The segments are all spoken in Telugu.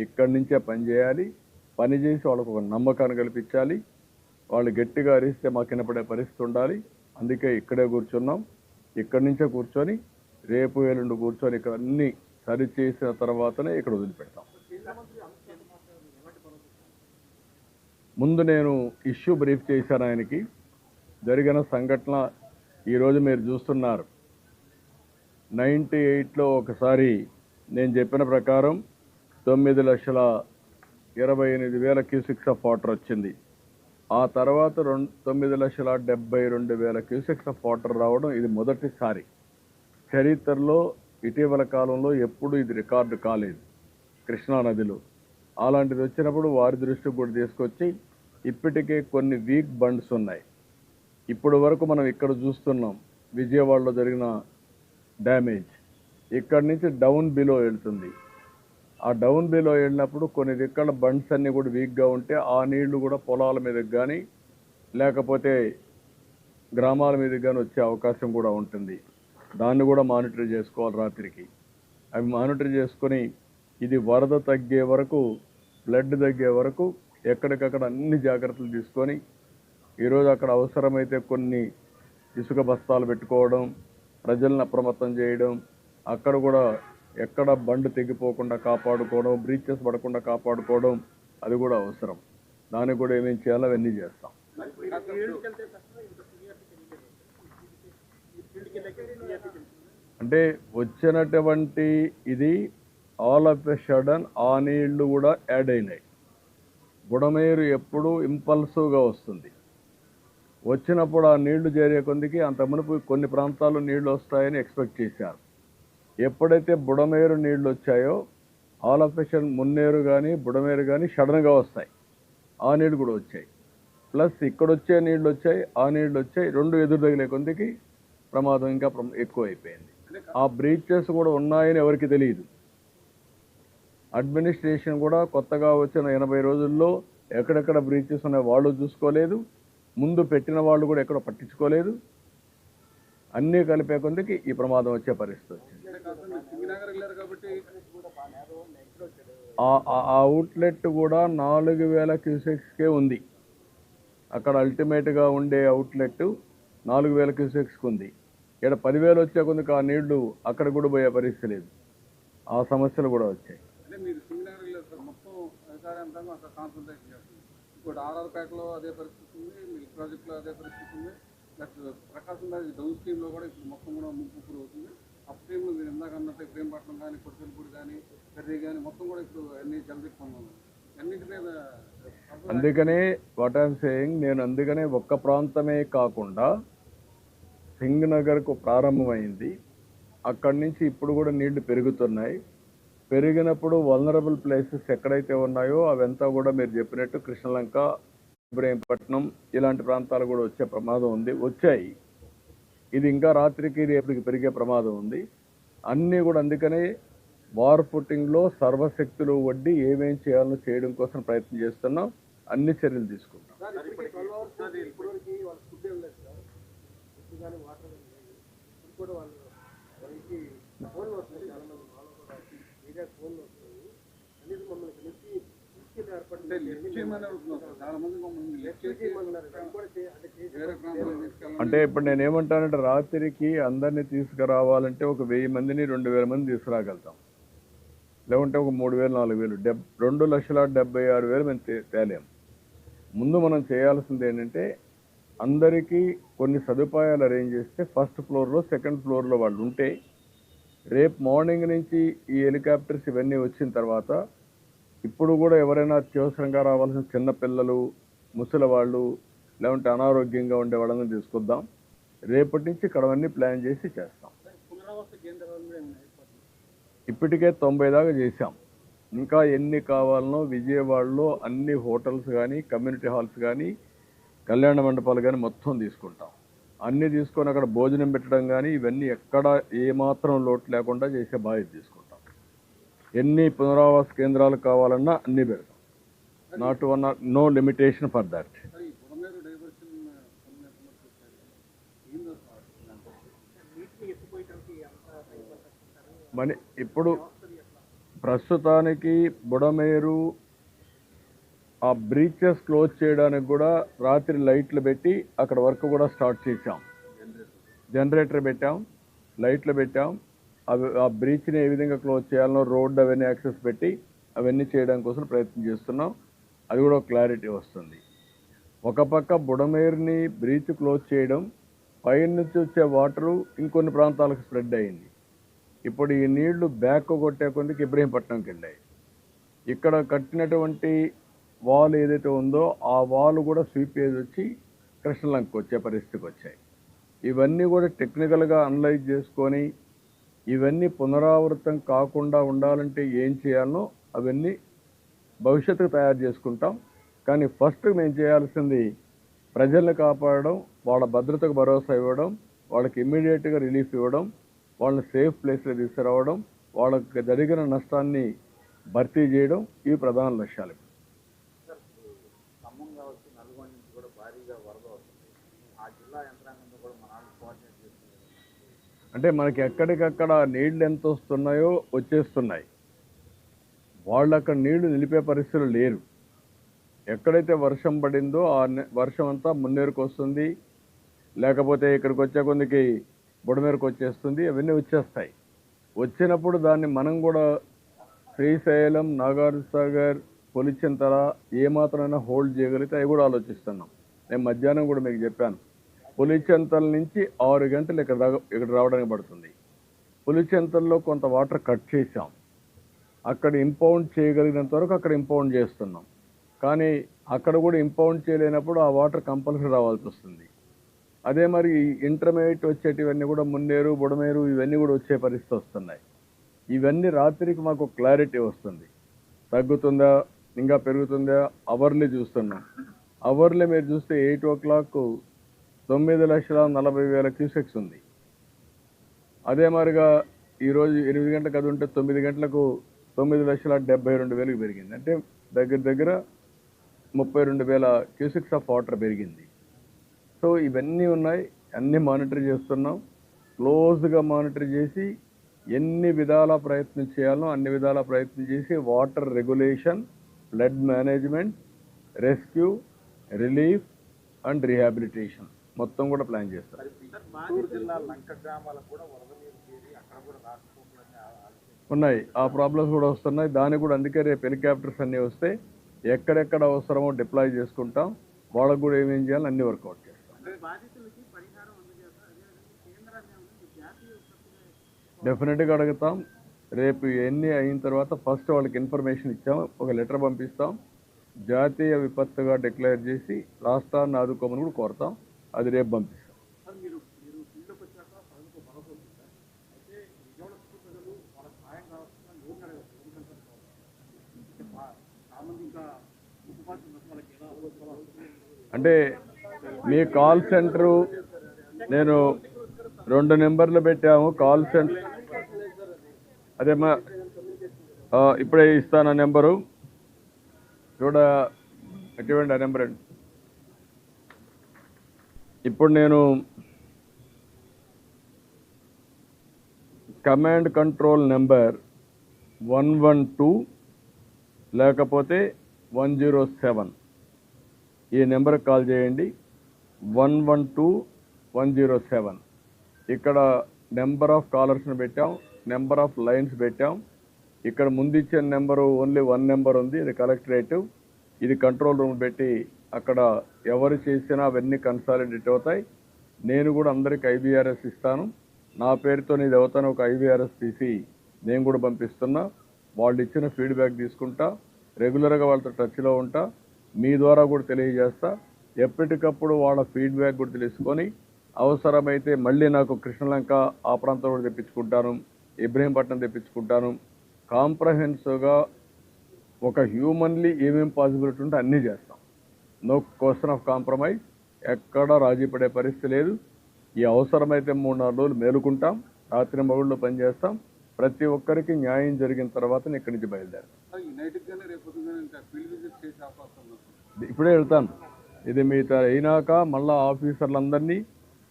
ఇక్కడి నుంచే పని చేయాలి. పని చేసి వాళ్ళకు ఒక నమ్మకాన్ని కల్పించాలి. వాళ్ళు గట్టిగా అరిస్తే మాకు వినపడే పరిస్థితి ఉండాలి. అందుకే ఇక్కడే కూర్చున్నాం. ఇక్కడి నుంచే కూర్చొని రేపు ఎల్లుండి కూర్చొని ఇక్కడ అన్ని సరి చేసిన తర్వాతనే ఇక్కడ వదిలిపెడతాం. ముందు నేను ఇష్యూ బ్రీఫ్ చేశాను ఆయనకి. జరిగిన సంఘటన ఈరోజు మీరు చూస్తున్నారు. 98లో ఒకసారి నేను చెప్పిన ప్రకారం 9,28,000 క్యూసెక్స్ ఆఫ్ వాటర్ వచ్చింది. ఆ తర్వాత 9,72,000 క్యూసెక్స్ ఆఫ్ వాటర్ రావడం ఇది మొదటిసారి. చరిత్రలో ఇటీవల కాలంలో ఎప్పుడు ఇది రికార్డు కాలేదు కృష్ణానదిలో. అలాంటిది వచ్చినప్పుడు వారి దృష్టికి కూడా తీసుకొచ్చి ఇప్పటికే కొన్ని వీక్ బండ్స్ ఉన్నాయి. ఇప్పటి వరకు మనం ఇక్కడ చూస్తున్నాం విజయవాడలో జరిగిన డ్యామేజ్. ఇక్కడి నుంచి డౌన్ బిలో వెళ్తుంది. ఆ డౌన్ బిలో వెళ్ళినప్పుడు కొన్ని దిక్కల బండ్స్ అన్నీ కూడా వీక్గా ఉంటే ఆ నీళ్లు కూడా పొలాల మీదకి కానీ లేకపోతే గ్రామాల మీదకి కానీ వచ్చే అవకాశం కూడా ఉంటుంది. దాన్ని కూడా మానిటర్ చేసుకోవాలి రాత్రికి. అవి మానిటర్ చేసుకొని ఇది వరద తగ్గే వరకు, ఫ్లడ్ తగ్గే వరకు ఎక్కడికక్కడ అన్ని జాగ్రత్తలు తీసుకొని ఈరోజు అక్కడ అవసరమైతే కొన్ని ఇసుక బస్తాలు పెట్టుకోవడం, ప్రజలను అప్రమత్తం చేయడం, అక్కడ కూడా ఎక్కడ బండ్ తెగిపోకుండా కాపాడుకోవడం, బ్రీచెస్ పడకుండా కాపాడుకోవడం అది కూడా అవసరం. దానికి కూడా ఏమేమి చేయాలో అవన్నీ చేస్తాం. అంటే వచ్చినటువంటి ఇది ఆల్ ఆఫ్ ఎ సడన్ ఆ నీళ్లు కూడా యాడ్ అయినాయి. బుడమేరు ఎప్పుడు ఇంపల్సివ్గా వస్తుంది. వచ్చినప్పుడు ఆ నీళ్లు చేరే కొద్దికి అంత మునుపు కొన్ని ప్రాంతాల్లో నీళ్లు వస్తాయని ఎక్స్పెక్ట్ చేశారు. ఎప్పుడైతే బుడమేరు నీళ్లు వచ్చాయో all of a sudden Munneru కానీ బుడమేరు కానీ సడన్గా వస్తాయి. ఆ నీళ్లు కూడా వచ్చాయి. ప్లస్ ఇక్కడ వచ్చే నీళ్లు వచ్చాయి, ఆ నీళ్లు వచ్చాయి. రెండు ఎదురు తగిలే కొద్దికి ప్రమాదం ఇంకా ఎక్కువ అయిపోయింది. ఆ బ్రీచెస్ కూడా ఉన్నాయని ఎవరికి తెలియదు. అడ్మినిస్ట్రేషన్ కూడా కొత్తగా వచ్చిన 80 రోజుల్లో ఎక్కడెక్కడ బ్రీచెస్ ఉన్నాయో వాళ్ళు చూసుకోలేదు. ముందు పెట్టిన వాళ్ళు కూడా ఎక్కడ పట్టించుకోలేదు. అన్నీ కలిపే కొద్దికి ఈ ప్రమాదం వచ్చే పరిస్థితి వచ్చింది. ఆ అవుట్లెట్ కూడా 4,000 క్యూసెక్స్కే ఉంది. అక్కడ అల్టిమేట్గా ఉండే అవుట్లెట్ 4,000 క్యూసెక్స్కి ఉంది. ఇక్కడ 10,000 వచ్చే కొద్దికి ఆ నీళ్లు అక్కడ కూడా పోయే పరిస్థితి లేదు. ఆ సమస్యలు కూడా వచ్చాయి. ఇప్పుడు ఆర్ఆర్పేటలో అదే పరిస్థితి ఉంది, మిల్క్ ప్రాజెక్టులో అదే పరిస్థితి ఉంది, ప్లస్ ప్రకాశం బ్యారేజ్ డౌన్ స్ట్రీమ్లో కూడా ఇప్పుడు మొత్తం కూడా ముంపు అవుతుంది. అప్ స్ట్రీమ్లో మీరు ఇందాక అన్నట్టు ప్రేమపట్నం కానీ కొట్టుపూడి కానీ కర్రీ కానీ మొత్తం కూడా ఇప్పుడు అన్ని జలదిక్కున్నాను అన్నింటి మీద. అందుకనే వాట్ ఐఎమ్ సేయింగ్, నేను అందుకనే ఒక్క ప్రాంతమే కాకుండా సింగ్ నగర్కు ప్రారంభమైంది. అక్కడి నుంచి ఇప్పుడు కూడా నీళ్లు పెరుగుతున్నాయి. పెరిగినప్పుడు వల్నరబుల్ ప్లేసెస్ ఎక్కడైతే ఉన్నాయో అవంతా కూడా మీరు చెప్పినట్టు కృష్ణలంక, ఇబ్రహీంపట్నం ఇలాంటి ప్రాంతాలు కూడా వచ్చే ప్రమాదం ఉంది. వచ్చాయి. ఇది ఇంకా రాత్రికి రేపటికి పెరిగే ప్రమాదం ఉంది. అన్నీ కూడా అందుకనే వార్ ఫుటింగ్లో సర్వశక్తులు వడ్డీ ఏమేం చేయాలో చేయడం కోసం ప్రయత్నం చేస్తున్నాం. అన్ని చర్యలు తీసుకుంటాం. అంటే ఇప్పుడు నేను ఏమంటానంటే రాత్రికి అందరినీ తీసుకురావాలంటే ఒక 1000 మందిని 2,000 మంది తీసుకురాగలుగుతాం. లేకుంటే ఒక 3,000 4,000 2,76,000 మేము తేలేం. ముందు మనం చేయాల్సింది ఏంటంటే అందరికీ కొన్ని సదుపాయాలు అరేంజ్ చేస్తే ఫస్ట్ ఫ్లోర్లో సెకండ్ ఫ్లోర్లో వాళ్ళు ఉంటే రేపు మార్నింగ్ నుంచి ఈ హెలికాప్టర్స్ ఇవన్నీ వచ్చిన తర్వాత ఇప్పుడు కూడా ఎవరైనా అత్యవసరంగా రావాల్సిన చిన్నపిల్లలు, ముసలి వాళ్ళు, లేకుంటే అనారోగ్యంగా ఉండే వాళ్ళని తీసుకొద్దాం. రేపటి నుంచి ఇక్కడ అన్నీ ప్లాన్ చేసి చేస్తాం. ఇప్పటికే 90 దాకా చేశాం. ఇంకా ఎన్ని కావాలనో విజయవాడలో అన్ని హోటల్స్ కానీ, కమ్యూనిటీ హాల్స్ కానీ, కళ్యాణ మండపాలు కానీ మొత్తం తీసుకుంటాం. అన్నీ తీసుకొని అక్కడ భోజనం పెట్టడం కానీ ఇవన్నీ ఎక్కడ ఏమాత్రం లోటు లేకుండా చేసే బాధ్యత తీసుకుంటాం. ఎన్ని పునరావాస కేంద్రాలు కావాలన్నా అన్నీ పెడతాం. Not one no limitation for that. ఇప్పుడు ప్రస్తుతానికి బుడమేరు ఆ బ్రీచెస్ క్లోజ్ చేయడానికి కూడా రాత్రి లైట్లు పెట్టి అక్కడ వర్క్ కూడా స్టార్ట్ చేశాం. జనరేటర్ పెట్టాం, లైట్లు పెట్టాం. అవి ఆ బ్రీచ్ని ఏ విధంగా క్లోజ్ చేయాలనో రోడ్డు అవన్నీ యాక్సెస్ పెట్టి అవన్నీ చేయడం కోసం ప్రయత్నం చేస్తున్నాం. అది కూడా క్లారిటీ వస్తుంది. ఒక పక్క బుడమేరుని బ్రీచ్ క్లోజ్ చేయడం, పైన నుంచి వచ్చే వాటరు ఇంకొన్ని ప్రాంతాలకు స్ప్రెడ్ అయింది. ఇప్పుడు ఈ నీళ్లు బ్యాక్ కొట్టే కొద్దికి ఇబ్రహీంపట్నంకి వెళ్ళాయి. ఇక్కడ కట్టినటువంటి వాల్ ఏదైతే ఉందో ఆ వాల్ కూడా స్వీపేజ్ వచ్చి కృష్ణలంకకు వచ్చే పరిస్థితికి వచ్చాయి. ఇవన్నీ కూడా టెక్నికల్గా అనలైజ్ చేసుకొని ఇవన్నీ పునరావృతం కాకుండా ఉండాలంటే ఏం చేయాలనో అవన్నీ భవిష్యత్తుకు తయారు చేసుకుంటాం. కానీ ఫస్ట్ మేము చేయాల్సింది ప్రజల్ని కాపాడడం, వాళ్ళ భద్రతకు భరోసా ఇవ్వడం, వాళ్ళకి ఇమ్మీడియట్గా రిలీఫ్ ఇవ్వడం, వాళ్ళని సేఫ్ ప్లేస్లో తీసుకురావడం, వాళ్ళకి జరిగిన నష్టాన్ని భర్తీ చేయడం, ఇవి ప్రధాన లక్ష్యాలు. ఖమ్మం కావచ్చు, నల్గొండ నుంచి కూడా భారీగా వరద వస్తుంది. ఆ జిల్లా యంత్రాంగంతో కూడా మన వాళ్ళు కోఆర్డినేట్ చేస్తున్నారు. అంటే మనకి ఎక్కడికక్కడ నీళ్లు ఎంత వస్తున్నాయో వచ్చేస్తున్నాయి. వాళ్ళు అక్కడ నీళ్లు నిలిపే పరిస్థితులు లేరు. ఎక్కడైతే వర్షం పడిందో ఆ వర్షం అంతా మున్నేరుకు వస్తుంది, లేకపోతే ఇక్కడికి వచ్చే కొద్దికి బుడమేరుకు వచ్చేస్తుంది. అవన్నీ వచ్చేస్తాయి. వచ్చినప్పుడు దాన్ని మనం కూడా శ్రీశైలం, నాగార్జునసాగర్, పులిచింతల ఏమాత్రమైనా హోల్డ్ చేయగలిగితే అవి కూడా ఆలోచిస్తున్నాం. నేను మధ్యాహ్నం కూడా మీకు చెప్పాను, పులిచింతల నుంచి 6 గంటలు ఇక్కడ రావడానికి పడుతుంది. పులిచింతల్లో కొంత వాటర్ కట్ చేసాం. అక్కడ ఇంపౌండ్ చేయగలిగినంత వరకు అక్కడ ఇంపౌండ్ చేస్తున్నాం. కానీ అక్కడ కూడా ఇంపౌండ్ చేయలేనప్పుడు ఆ వాటర్ కంపల్సరీ రావాల్సి వస్తుంది. అదే మరి ఇంటర్మీడియట్ వచ్చేటివన్నీ కూడా మున్నేరు, బుడమేరు ఇవన్నీ కూడా వచ్చే పరిస్థితి వస్తున్నాయి. ఇవన్నీ రాత్రికి మాకు క్లారిటీ వస్తుంది. తగ్గుతుందా, ఇంకా పెరుగుతుందా, అవర్లీ చూస్తున్నాం. అవర్లీ మీరు చూస్తే 8 o'clock 9,40,000 క్యూసెక్స్ ఉంది. అదే మరిగా ఈరోజు 8 గంటలకు అది ఉంటే 9 గంటలకు 9,72,000 పెరిగింది. అంటే దగ్గర దగ్గర 32,000 క్యూసెక్స్ ఆఫ్ వాటర్ పెరిగింది. సో ఇవన్నీ ఉన్నాయి, అన్నీ మానిటర్ చేస్తున్నాం. క్లోజ్గా మానిటర్ చేసి ఎన్ని విధాల ప్రయత్నం చేయాలో అన్ని విధాల ప్రయత్నం చేసి water regulation, flood management, rescue, relief and rehabilitation మొత్తం కూడా ప్లాన్ చేస్తాం. చిత్తూరు జిల్లా లంక గ్రామాలకు కూడా వరద నీరు చేరి అక్కడ కూడా రాకపోకలన్నీ ఉన్నాయి. ఆ ప్రాబ్లమ్స్ కూడా వస్తున్నాయి. దానికి కూడా అందుకే రేపు హెలికాప్టర్స్ అన్నీ వస్తే ఎక్కడెక్కడ అవసరమో డిప్లాయ్ చేసుకుంటాం. వాళ్ళకు కూడా ఏమేం చేయాలో అన్ని వర్కౌట్ చేస్తాం. డెఫినెట్గా అడుగుతాం. రేపు ఎన్ని అయిన తర్వాత ఫస్ట్ వాళ్ళకి ఇన్ఫర్మేషన్ ఇచ్చాం, ఒక లెటర్ పంపిస్తాం. జాతీయ విపత్తుగా డిక్లేర్ చేసి రాష్ట్రాన్ని ఆదుకోమని కూడా కోరుతాం. అది రేపు పంపిస్తాం. అంటే మీ కాల్ సెంటరు నేను 2 నెంబర్లు పెట్టాము కాల్ సెంటర్. అదేమా ఇప్పుడే ఇస్తాను నెంబరు, చూడ ఎటువంటి ఆ నెంబర్ అండి. ఇప్పుడు నేను కమాండ్ కంట్రోల్ నెంబర్ 112 లేకపోతే 107 ఈ నెంబర్కి కాల్ చేయండి. 112-107 ఇక్కడ నెంబర్ ఆఫ్ కాలర్స్ని పెట్టాం, నెంబర్ ఆఫ్ లైన్స్ పెట్టాం. ఇక్కడ ముందు ఇచ్చిన నెంబరు ఓన్లీ 1 నెంబర్ ఉంది, ఇది కలెక్టరేటివ్. ఇది కంట్రోల్ రూమ్ పెట్టి అక్కడ ఎవరు చేసినా అవన్నీ కన్సాలిడేట్ అవుతాయి. నేను కూడా అందరికి IVRS ఇస్తాను. నా పేరుతో ఇది అవుతాను ఒక IVRS తీసి నేను కూడా పంపిస్తున్నా. వాళ్ళు ఇచ్చిన ఫీడ్బ్యాక్ తీసుకుంటా, రెగ్యులర్గా వాళ్ళతో టచ్లో ఉంటా, మీ ద్వారా కూడా తెలియజేస్తా. ఎప్పటికప్పుడు వాళ్ళ ఫీడ్బ్యాక్ కూడా తెలుసుకొని అవసరమైతే మళ్ళీ నాకు కృష్ణలంక ఆ ప్రాంతం కూడా తెప్పించుకుంటాను, ఇబ్రహీంపట్నం తెప్పించుకుంటాను. కాంప్రహెన్సివ్గా ఒక హ్యూమన్లీ ఏమేమి పాసిబిలిటీ ఉంటే అన్నీ చేస్తాం. నో క్వశ్చన్ ఆఫ్ కాంప్రమైజ్, ఎక్కడ రాజీ పడే పరిస్థితి లేదు. ఈ అవసరమైతే 3-4 రోజులు మేలుకుంటాం, రాత్రి మగుళ్ళు పనిచేస్తాం. ప్రతి ఒక్కరికి న్యాయం జరిగిన తర్వాత ఇక్కడి నుంచి బయలుదేరాం. ఇప్పుడే వెళ్తాను. ఇది మీ అయినాక మళ్ళా ఆఫీసర్లందరినీ,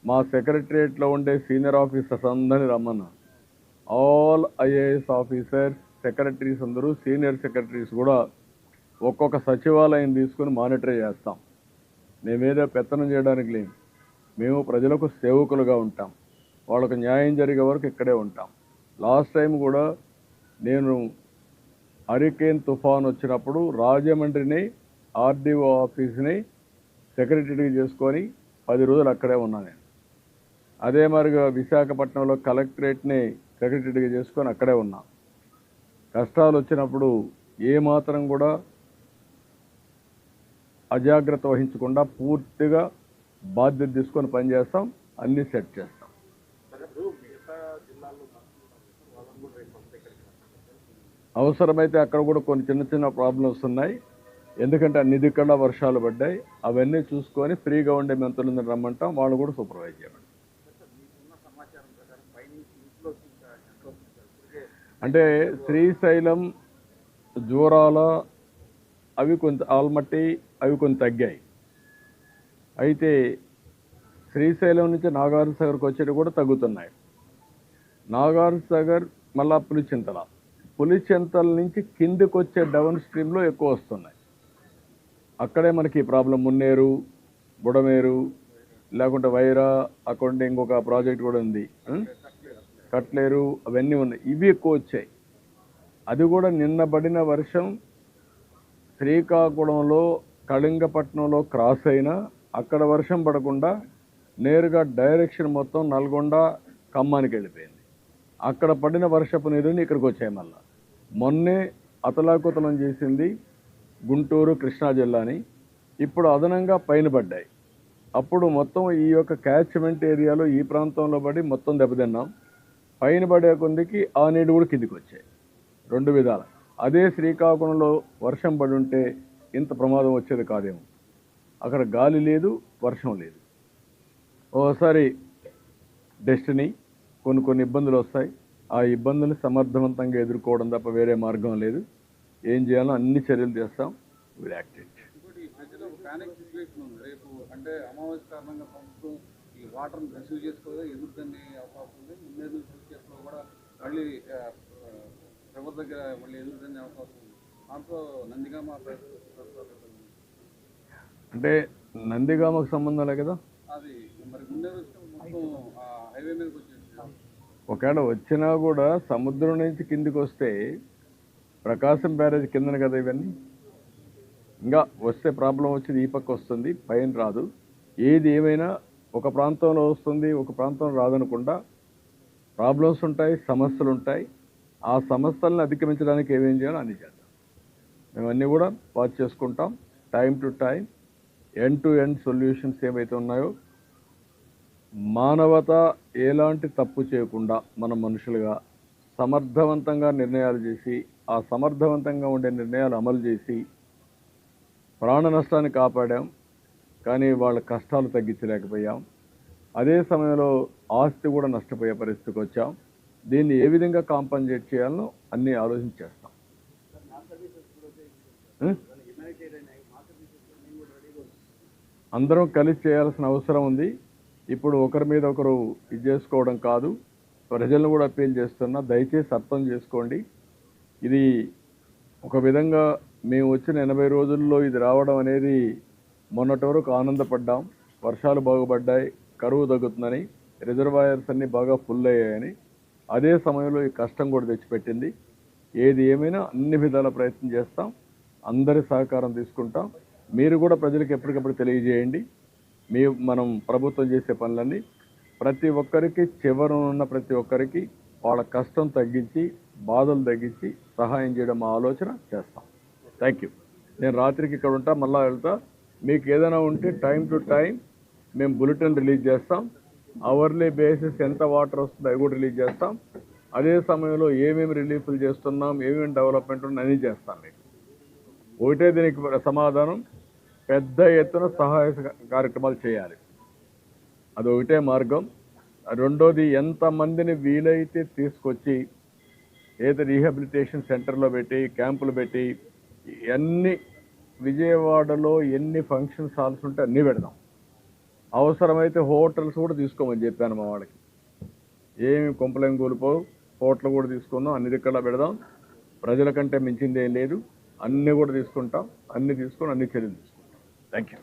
మా సెక్రటరియట్లో ఉండే సీనియర్ ఆఫీసర్స్ అందరినీ రమ్మన్నా. ఆల్ IAS ఆఫీసర్స్, సెక్రటరీస్ అందరూ సీనియర్ సెక్రటరీస్ కూడా ఒక్కొక్క సచివాలయం తీసుకుని మానిటర్ చేస్తాం. మేమేదో పెత్తనం చేయడానికి లేము. మేము ప్రజలకు సేవకులుగా ఉంటాం. వాళ్ళకు న్యాయం జరిగే వరకు ఇక్కడే ఉంటాం. లాస్ట్ టైం కూడా నేను హరికేన్ తుఫాన్ వచ్చినప్పుడు రాజమండ్రిని ఆర్డీఓ ఆఫీస్ని సెక్రటరీగా చేసుకొని 10 రోజులు అక్కడే ఉన్నా నేను. అదే మరిగా విశాఖపట్నంలో కలెక్టరేట్ని సెక్రటరీగా చేసుకొని అక్కడే ఉన్నా. కష్టాలు వచ్చినప్పుడు ఏమాత్రం కూడా అజాగ్రత్త వహించకుండా పూర్తిగా బాధ్యత తీసుకొని పనిచేస్తాం, అన్నీ సెట్ చేస్తాం. అవసరమైతే అక్కడ కూడా కొన్ని చిన్న చిన్న ప్రాబ్లమ్స్ ఉన్నాయి. ఎందుకంటే అన్ని దిక్కల వర్షాలు పడ్డాయి. అవన్నీ చూసుకొని ఫ్రీగా ఉండే మంత్రులను రమ్మంటాం, వాళ్ళు కూడా సూపర్వైజ్ చేయమంటాం. అంటే శ్రీశైలం, జూరాల అవి కొంత ఆల్మట్టి అవి కొంత తగ్గాయి. అయితే శ్రీశైలం నుంచి నాగార్జున సాగర్కి వచ్చేవి కూడా తగ్గుతున్నాయి. నాగార్జున సాగర్ మళ్ళా పులిచింతల నుంచి కిందికి వచ్చే డౌన్ స్ట్రీమ్లో ఎక్కువ వస్తున్నాయి. అక్కడే మనకి ప్రాబ్లం. మున్నేరు, బుడమేరు, లేకుంటే వైరా, అక్కడ ఇంకొక ప్రాజెక్ట్ కూడా ఉంది, కట్లేరు, అవన్నీ ఉన్నాయి. ఇవి ఎక్కువ వచ్చాయి. అది కూడా నిన్న పడిన వర్షం శ్రీకాకుళంలో, కళింగపట్నంలో క్రాస్ అయినా అక్కడ వర్షం పడకుండా నేరుగా డైరెక్షన్ మొత్తం నల్గొండ, ఖమ్మానికి వెళ్ళిపోయింది. అక్కడ పడిన వర్షపు నీరుని ఇక్కడికి వచ్చాయి. మళ్ళా మొన్నే అతలాకుతలం చేసింది గుంటూరు, కృష్ణా జిల్లాని. ఇప్పుడు అదనంగా పైన పడ్డాయి. అప్పుడు మొత్తం ఈ యొక్క క్యాచ్మెంట్ ఏరియాలో ఈ ప్రాంతంలో పడి మొత్తం దెబ్బతిన్నాం. పైన పడే కొందికి ఆ నీళ్ళు కూడా కిందికి వచ్చాయి. 2 విధాలు. అదే శ్రీకాకుళంలో వర్షం పడి ఉంటే ఇంత ప్రమాదం వచ్చేది కాదేమో. అక్కడ గాలి లేదు, వర్షం లేదు. ఓసారి డెస్టినీ కొన్ని ఇబ్బందులు వస్తాయి. ఆ ఇబ్బందులు సమర్థవంతంగా ఎదుర్కోవడం తప్ప వేరే మార్గం లేదు. ఏం చేయాలో అన్ని చర్యలు చేస్తాం. Will act it. ఇంకోటి ఈ మధ్యలో ప్యానిక్ సిచ్యువేషన్ ఉంది. రేపు అంటే అమావాస్య కారణంగా ప్రభుత్వం ఈ వాటర్ని రిసీవ్ చేసుకోగా ఎదురుదనే అవకాశం ఉంది. ముందే కేసులో కూడా మళ్ళీ ఎవరి దగ్గర మళ్ళీ ఎదురుదనే అవకాశం ఉంది. దాంతో నందిగామ అంటే నందిగామకు సంబంధం లే కదా. అది మరి ముందే మొత్తం హైవే మీదకి వచ్చేసి ఒకవేళ వచ్చినా కూడా సముద్రం నుంచి కిందికి వస్తే ప్రకాశం బ్యారేజ్ కిందన కదా ఇవన్నీ. ఇంకా వస్తే ప్రాబ్లం వచ్చేది ఈ పక్క వస్తుంది, పైన రాదు. ఏది ఏమైనా ఒక ప్రాంతంలో వస్తుంది, ఒక ప్రాంతంలో రాదనకుండా ప్రాబ్లమ్స్ ఉంటాయి, సమస్యలు ఉంటాయి. ఆ సమస్యలను అధిగమించడానికి ఏమేం చేయాలో అన్ని చేద్దాం. మేము అన్నీ కూడా వాచ్ చేసుకుంటాం. Time to time end to end solutions ఏవైతే ఉన్నాయో మానవత ఎలాంటి తప్పు చేయకుండా మనం మనుషులుగా సమర్థవంతంగా నిర్ణయాలు చేసి ఆ సమర్థవంతంగా ఉండే నిర్ణయాలు అమలు చేసి ప్రాణ నష్టాన్ని కాపాడాం. కానీ వాళ్ళ కష్టాలు తగ్గించలేకపోయాం. అదే సమయంలో ఆస్తి కూడా నష్టపోయే పరిస్థితికి వచ్చాం. దీన్ని ఏ విధంగా కాంపన్సేట్ చేయాలనో అన్నీ ఆలోచించేస్తాం. అందరం కలిసి చేయాల్సిన అవసరం ఉంది. ఇప్పుడు ఒకరి మీద ఒకరు ఇది చేసుకోవడం కాదు. ప్రజలను కూడా అప్పీల్ చేస్తున్నా, దయచేసి అర్థం చేసుకోండి. ఇది ఒక విధంగా మేము వచ్చిన 80 రోజుల్లో ఇది రావడం అనేది మొన్నటి వరకు ఆనందపడ్డాం. వర్షాలు బాగుపడ్డాయి, కరువు తగ్గుతుందని, రిజర్వాయర్స్ అన్నీ బాగా ఫుల్ అయ్యాయని. అదే సమయంలో ఈ కష్టం కూడా తెచ్చిపెట్టింది. ఏది ఏమైనా అన్ని విధాల ప్రయత్నం చేస్తాం. అందరి సహకారం తీసుకుంటాం. మీరు కూడా ప్రజలకు ఎప్పటికప్పుడు తెలియజేయండి. మనం ప్రభుత్వం చేసే పనులన్నీ ప్రతి ఒక్కరికి, చివరనున్న ప్రతి ఒక్కరికి వాళ్ళ కష్టం తగ్గించి, బాధలు తగ్గించి సహాయం చేయడం మా ఆలోచన చేస్తాం. Thank you. నేను రాత్రికి ఇక్కడ ఉంటా, మళ్ళీ వెళ్తా. మీకు ఏదైనా ఉంటే టైం టు టైం మేము బులెటిన్ రిలీజ్ చేస్తాం. అవర్లీ బేసిస్ ఎంత వాటర్ వస్తుందో అవి కూడా రిలీజ్ చేస్తాం. అదే సమయంలో ఏమేమి రిలీఫ్లు చేస్తున్నాం, ఏమేమి డెవలప్మెంట్ ఉన్నాయి అన్నీ చేస్తాం. మీకు ఒకటే దీనికి సమాధానం, పెద్ద ఎత్తున సహాయ కార్యక్రమాలు చేయాలి. అదొకటే మార్గం. రెండోది, ఎంతమందిని వీలైతే తీసుకొచ్చి ఏదో రీహాబిలిటేషన్ సెంటర్లో పెట్టి, క్యాంపులు పెట్టి, అన్ని విజయవాడలో ఎన్ని ఫంక్షన్ హాల్స్ ఉంటే అన్నీ పెడదాం. అవసరమైతే హోటల్స్ కూడా తీసుకోమని చెప్పాను మా వాళ్ళకి. ఏమి కొంపలేం కూలిపోవు, హోటల్ కూడా తీసుకుందాం, అన్ని దిక్కలా పెడదాం. ప్రజల కంటే మించింది ఏం లేదు. అన్నీ కూడా తీసుకుంటాం, అన్ని తీసుకొని అన్ని చర్యలు తీసుకుంటాం. Thank you.